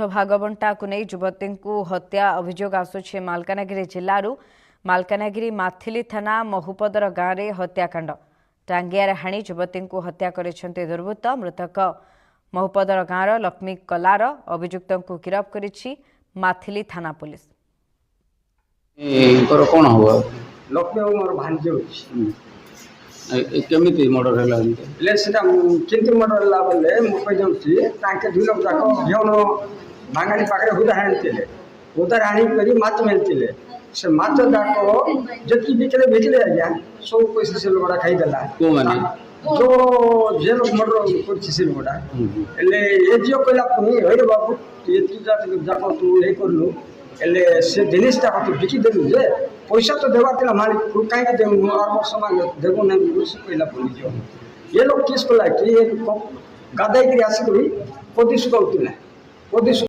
भागबंटा को नहीं युवती को हत्या अभियोग आसुछि मालकानगिरी जिल्लारू। मालकानगिरी माथिली थाना महुपदर गाँव में हत्याकांड टांगियार हाणी युवती को हत्या करिसेंति दुर्वृत्त। मृतक महुपदर गाँव लक्ष्मी कलार। अभियुक्त को गिरफ्त करिछि माथिली थाना पुलिस। कौन हम लक्ष्मी मोर भांजे केमी मर्डर है केमती मर्डर है बोले मुझे जाऊँगी दुई लोग जाक झील बांगाली पाखे हुदा हाणी हुदार हाणी कर माछ मेलते से माछ जाक जी बिकले बिकले आज्ञा सब पैसा से लोगटा खाईदेला जो जे लोग मर्डर कर लोगटा ए झील कहला पुणी हे बाबू जाक तू ये कलु से जिनटा तू बिकिदेलु जे पैसा तो देवार मालिक कहीं देव देव ना कहला पुणी झील ये लोग किस कला कि गाधे आसिक कदी सुखाऊला कदी